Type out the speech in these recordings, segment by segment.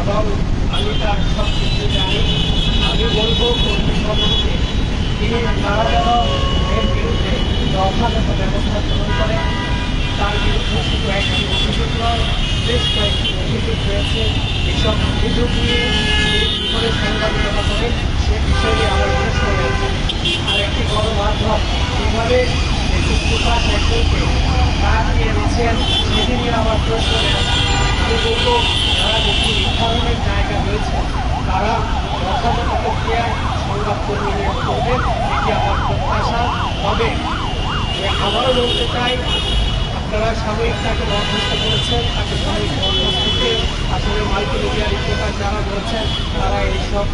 এবং আমি তার সব কিছু জানি। আমি বলবো কর্মী তারা যেন এর বিরুদ্ধে যথাযথ ব্যবস্থা গ্রহণ করে। তার বিরুদ্ধে শুধু একটি অভিযোগ নয়, বেশ কয়েকটি অভিযোগ রয়েছে। এসব অভিযোগ নিয়ে কী করে সাংবাদিকতা করে সে বিষয়ে আমার প্রশ্ন রয়েছে। আর একটি গণমাধ্যম কীভাবে প্রকাশ একজনকে দিয়ে দিচ্ছেন সেটি নিয়ে আমার প্রশ্ন রয়েছে। আমি বলবো তারা যেটি নির্ধারণের জায়গা রয়েছে তারা যথাযথ প্রক্রিয়ায় সংবাদকর্মী নিয়োগ করবেন, এটি আমার প্রত্যাশা হবে। আবারও বলতে চাই, আপনারা সাময়িক তাকে বরখাস্ত করেছেন, তাকে সাময়িক বরখাস্ত থেকে আসলে মাল্টিমিডিয়া রিপোর্টার যারা রয়েছেন তারা এইসব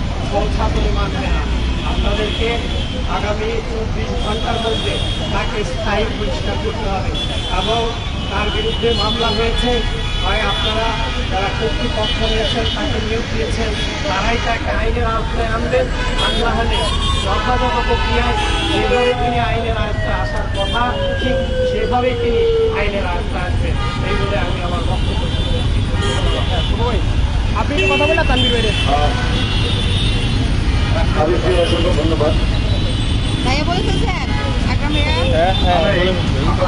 ছাত্রে মানবে না। আপনাদেরকে আগামী 24 ঘন্টার মধ্যে তাকে স্থায়ী বহিষ্কার করতে হবে এবং তার বিরুদ্ধে মামলা হয়েছে। হয় আপনারা যারা কর্তৃপক্ষ রয়েছেন তাকে নিয়োগ দিয়েছেন তারাই তাকে আইনের আওতায় আনবেন, আর না হলে যথাযথ প্রক্রিয়ায় যেভাবে তিনি আইনের আয়ত্তে আসার কথা ঠিক সেভাবেই তিনি আইনের আয়ত্তে আসবেন। এই বলে আমি আমার বক্তব্য শুরু করছি। আপনি কি কথা বললেন তানভীর ভাইয়ের? ধন্যবাদ। ভাইয়া বলে ফেলছেন আকরাম ভাইয়া?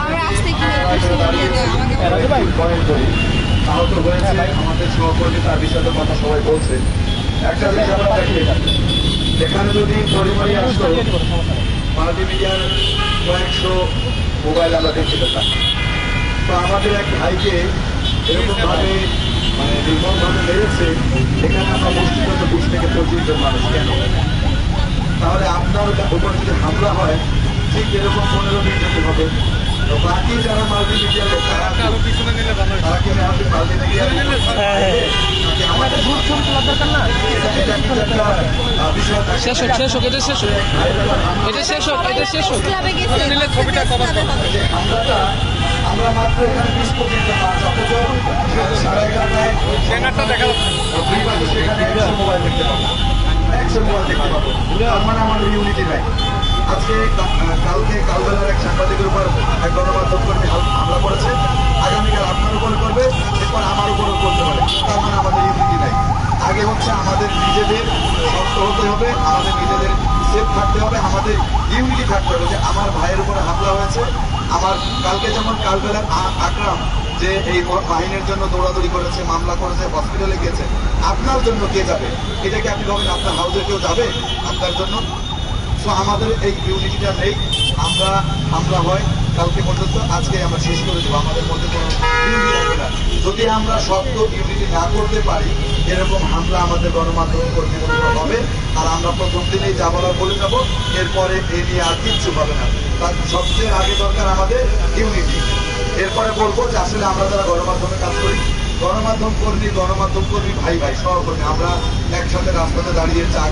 আমরা আসতে কি আহত হয়েছে আমাদের সহকর্মী, তার বিষয়ে কথা সবাই বলছে। একটা বিষয় আমরা দেখি, এখানে যদি পরিবারে আসতো মাল্টিমিডিয়ার কয়েকশো মোবাইল আমরা দেখতে পেতাম। তো আমাদের এক ভাইকে এরকমভাবে নির্মমভাবে মেরেছে, এখানে আমরা মুষ্টিগত 20 থেকে 25 জন মানুষ। কেন? তাহলে আপনার উপর যদি হামলা হয় ঠিক এরকম 15 দিন যেতে হবে। তো বাকি যারা মাল্টিমিডিয়ার লোক তারা কি আমরা মাত্র এখানে 20 পর্যন্ত সাড়ে 11টায় সেখানে 100 মোবাইল দেখতে পাবো, 100 মোবাইল দেখতে পাবো। তার মানে আমাদের ইউনিটি নাই। আজকে কালবেলার এক সাংবাদিকের উপর এক গণমাধ্যম কর্মী হামলা করেছে, আগামীকাল আপনার উপর করবে, এরপর আমার উপরও করতে পারে। তার মানে আমাদের ইউনিটি নাই। আগে হচ্ছে আমাদের নিজেদের শক্ত হতে হবে, আমাদের নিজেদের সেফ থাকতে হবে, আমাদের ইউনিটি থাকতে হবে। যে আমার ভাইয়ের উপরে হামলা হয়েছে, আমার কালকে যেমন কালবেলার আকরাম যে এই বাহিনীর জন্য দৌড়াদৌড়ি করেছে, মামলা করেছে, হসপিটালে গিয়েছে, আপনার জন্য কে যাবে? এটাকে আপনি ভাবেন আপনার হাউসে কেউ যাবে আপনার জন্য? সো আমাদের এই ইউনিটিটা নেই। আমরা হয় কালকে পর্যন্ত, আজকে আমরা শেষ করে দেবো। আমাদের মধ্যে কোনো ইউনিটি থাকবে না। যদি আমরা শক্ত ইউনিটি না করতে পারি, এরকম হামলা আমাদের গণমাধ্যম কর্মীদের উপর হবে। আর আমরা প্রথম দিনেই যা বলার বলে যাবো, এরপরে এই নিয়ে আর কিচ্ছু হবে না। তার সবচেয়ে আগে দরকার আমাদের ইউনিটি। এরপরে বলবো যে আসলে আমরা যারা গণমাধ্যমে কাজ করি, গণমাধ্যম কর্মী ভাই ভাই সহকর্মী, আমরা একসাথে রাস্তাতে দাঁড়িয়ে চা